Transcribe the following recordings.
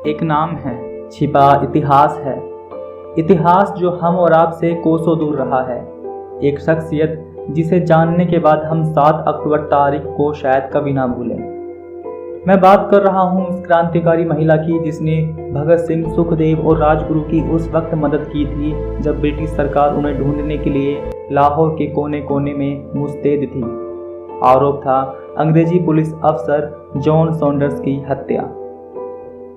एक नाम है, छिपा इतिहास है। इतिहास जो हम और आप से कोसों दूर रहा है। एक शख्सियत जिसे जानने के बाद हम 7 अक्टूबर तारीख को शायद कभी ना भूलें। मैं बात कर रहा हूँ उस क्रांतिकारी महिला की जिसने भगत सिंह, सुखदेव और राजगुरु की उस वक्त मदद की थी जब ब्रिटिश सरकार उन्हें ढूंढने के लिए लाहौर के कोने कोने में मुस्तैद थी। आरोप था अंग्रेजी पुलिस अफसर जॉन सॉन्डर्स की हत्या।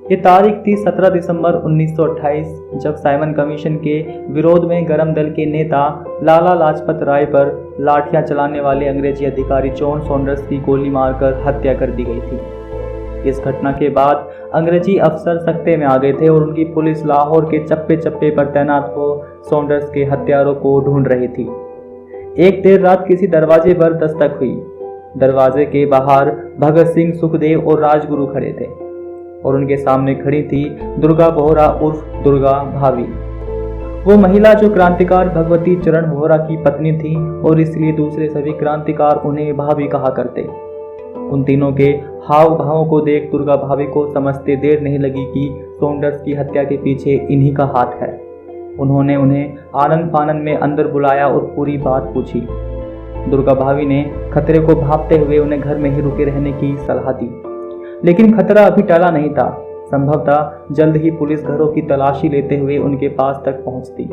ये तारीख थी 17 दिसंबर 1928 जब साइमन कमीशन के विरोध में गरम दल के नेता लाला लाजपत राय पर लाठियां चलाने वाले अंग्रेजी अधिकारी जॉन सॉन्डर्स की गोली मारकर हत्या कर दी गई थी। इस घटना के बाद अंग्रेजी अफसर सख्ते में आ गए थे और उनकी पुलिस लाहौर के चप्पे चप्पे पर तैनात हो सॉन्डर्स के हत्यारों को ढूंढ रही थी। एक देर रात किसी दरवाजे पर दस्तक हुई। दरवाजे के बाहर भगत सिंह, सुखदेव और राजगुरु खड़े थे और उनके सामने खड़ी थी दुर्गा बोहरा उर्फ दुर्गा भाभी। वो महिला जो क्रांतिकार भगवती चरण बोहरा की पत्नी थी और इसलिए दूसरे सभी क्रांतिकार उन्हें भाभी कहा करते। उन तीनों के हाव भावों को देख दुर्गा भाभी को समझते देर नहीं लगी कि सॉन्डर्स की हत्या के पीछे इन्हीं का हाथ है। उन्होंने उन्हें आनन फानन में अंदर बुलाया और पूरी बात पूछी। दुर्गा भाभी ने खतरे को भांपते हुए उन्हें घर में ही रुके रहने की सलाह दी, लेकिन खतरा अभी टला नहीं था। संभवतः जल्द ही पुलिस घरों की तलाशी लेते हुए उनके पास तक पहुंचती।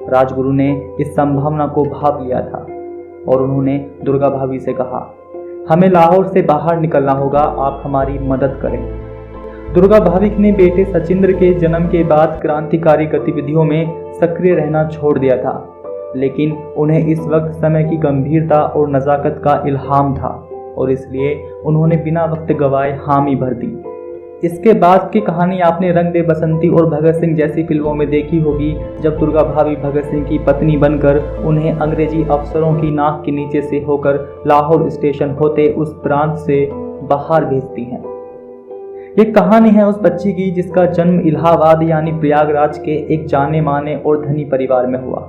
राजगुरु ने इस संभावना को भांप लिया था और उन्होंने दुर्गा भाभी से कहा, हमें लाहौर से बाहर निकलना होगा, आप हमारी मदद करें। दुर्गा भाभी ने बेटे सचिंद्र के जन्म के बाद क्रांतिकारी गतिविधियों में सक्रिय रहना छोड़ दिया था, लेकिन उन्हें इस वक्त समय की गंभीरता और नज़ाकत का इल्हाम था और इसलिए उन्होंने बिना वक्त गवाए हामी भर दी। इसके बाद की कहानी आपने रंग दे बसंती और भगत सिंह जैसी फिल्मों में देखी होगी, जब दुर्गा भाभी भगत सिंह की पत्नी बनकर उन्हें अंग्रेजी अफसरों की नाक के नीचे से होकर लाहौर स्टेशन होते उस प्रांत से बाहर भेजती हैं। ये कहानी है उस बच्ची की जिसका जन्म इलाहाबाद यानी प्रयागराज के एक जाने माने और धनी परिवार में हुआ।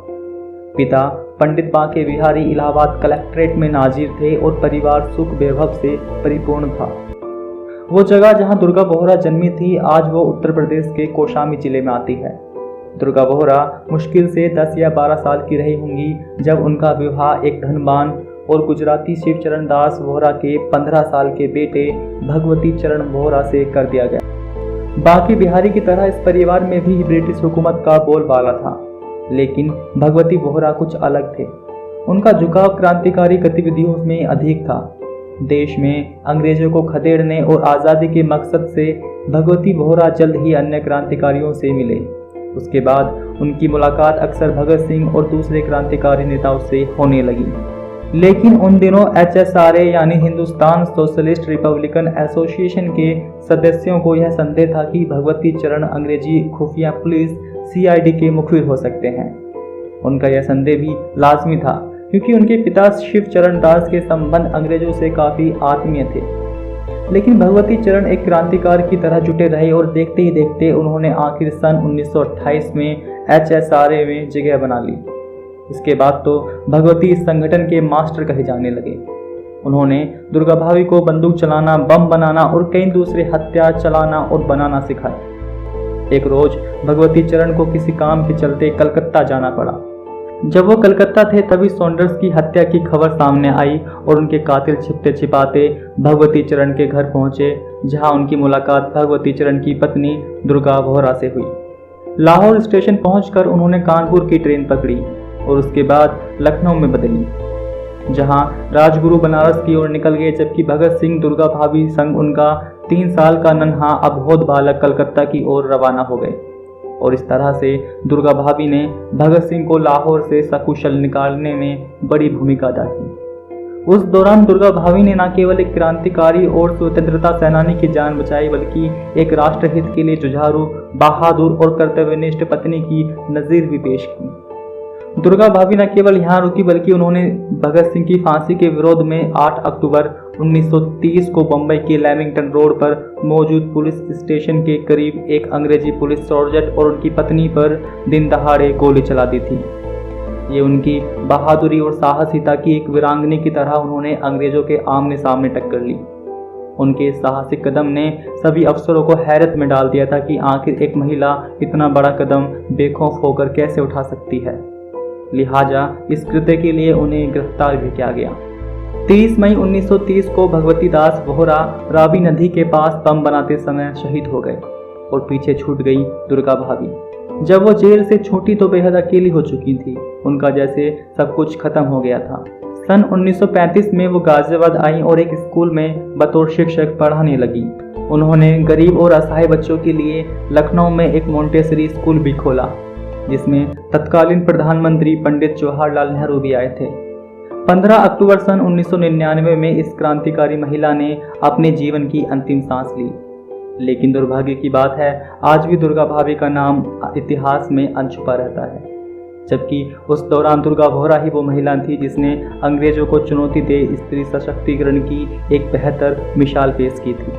पिता पंडित बांके बिहारी इलाहाबाद कलेक्ट्रेट में नाजिर थे और परिवार सुख वैभव से परिपूर्ण था। वो जगह जहां दुर्गा बोहरा जन्मी थी आज वो उत्तर प्रदेश के कौशाम्बी जिले में आती है। दुर्गा बोहरा मुश्किल से 10 या 12 साल की रही होंगी जब उनका विवाह एक धनवान और गुजराती शिवचरण दास बोहरा के 15 साल के बेटे भगवती चरण बोहरा से कर दिया गया। बांके बिहारी की तरह इस परिवार में भी ब्रिटिश हुकूमत का बोलबाला था, लेकिन भगवती बोहरा कुछ अलग थे। उनका झुकाव क्रांतिकारी गतिविधियों में अधिक था। देश में अंग्रेजों को खदेड़ने और आज़ादी के मकसद से भगवती बोहरा जल्द ही अन्य क्रांतिकारियों से मिले। उसके बाद उनकी मुलाकात अक्सर भगत सिंह और दूसरे क्रांतिकारी नेताओं से होने लगी, लेकिन उन दिनों HSRA यानी हिंदुस्तान सोशलिस्ट रिपब्लिकन एसोसिएशन के सदस्यों को यह संदेह था कि भगवती चरण अंग्रेजी खुफिया पुलिस CID के मुखबिर हो सकते हैं। उनका यह संदेह भी लाजमी था क्योंकि उनके पिता शिवचरण दास के संबंध अंग्रेजों से काफ़ी आत्मीय थे। लेकिन भगवती चरण एक क्रांतिकार की तरह जुटे रहे और देखते ही देखते उन्होंने आखिर सन 1928 में HSRA में जगह बना ली। इसके बाद तो भगवती इस संगठन के मास्टर कहे जाने लगे। उन्होंने दुर्गा भाभी को बंदूक चलाना, बम बनाना और कई दूसरे हथियार चलाना और बनाना सिखाया। एक रोज भगवती चरण को किसी काम के चलते कलकत्ता जाना पड़ा। जब वो कलकत्ता थे तभी सॉन्डर्स की हत्या की खबर सामने आई और उनके कातिल छिपते छिपाते भगवती चरण के घर पहुंचे, जहां उनकी मुलाकात भगवती चरण की पत्नी दुर्गा बोहरा से हुई। लाहौर स्टेशन पहुंचकर उन्होंने कानपुर की ट्रेन पकड़ी और उसके बाद लखनऊ में बदली, जहां राजगुरु बनारस की ओर निकल गए, जबकि भगत सिंह दुर्गा भाभी संग उनका 3 साल का नन्हा अबोध बालक कलकत्ता की ओर रवाना हो गए। और इस तरह से दुर्गा भाभी ने भगत सिंह को लाहौर से सकुशल निकालने में बड़ी भूमिका अदा की। उस दौरान दुर्गा भाभी ने न केवल एक क्रांतिकारी और स्वतंत्रता सेनानी की जान बचाई, बल्कि एक राष्ट्रहित के लिए जुझारू, बहादुर और कर्तव्यनिष्ठ पत्नी की नज़ीर भी पेश की। दुर्गा भाभी न केवल यहाँ रुकी बल्कि उन्होंने भगत सिंह की फांसी के विरोध में 8 अक्टूबर 1930 को बम्बई के लेमिंगटन रोड पर मौजूद पुलिस स्टेशन के करीब एक अंग्रेजी पुलिस सर्जेंट और उनकी पत्नी पर दिन दहाड़े गोली चला दी थी। ये उनकी बहादुरी और साहसिकता की एक वीरांगनी की तरह उन्होंने अंग्रेजों के आमने सामने टक्कर ली। उनके साहसिक कदम ने सभी अफसरों को हैरत में डाल दिया था कि आखिर एक महिला इतना बड़ा कदम बेखौफ होकर कैसे उठा सकती है। लिहाजा इस कृत्य के लिए उन्हें गिरफ्तार भी किया गया। 30 मई 1930 को भगवती दास वोहरा रावी नदी के पास बम बनाते समय शहीद हो गए और पीछे छूट गई दुर्गा भाभी। जब वो जेल से छूटी तो बेहद अकेली हो चुकी थी, उनका जैसे सब कुछ खत्म हो गया था। सन 1935 में वो गाजियाबाद आई और एक स्कूल में बतौर शिक्षक पढ़ाने लगी। उन्होंने गरीब और असहाय बच्चों के लिए लखनऊ में एक मोंटेसरी स्कूल भी खोला, जिसमें तत्कालीन प्रधानमंत्री पंडित जवाहरलाल नेहरू भी आए थे। 15 अक्टूबर सन 1999 में इस क्रांतिकारी महिला ने अपने जीवन की अंतिम सांस ली। लेकिन दुर्भाग्य की बात है, आज भी दुर्गा भाभी का नाम इतिहास में अनछुपा रहता है, जबकि उस दौरान दुर्गा वोहरा ही वो महिला थी जिसने अंग्रेजों को चुनौती दे स्त्री सशक्तिकरण की एक बेहतर मिसाल पेश की थी।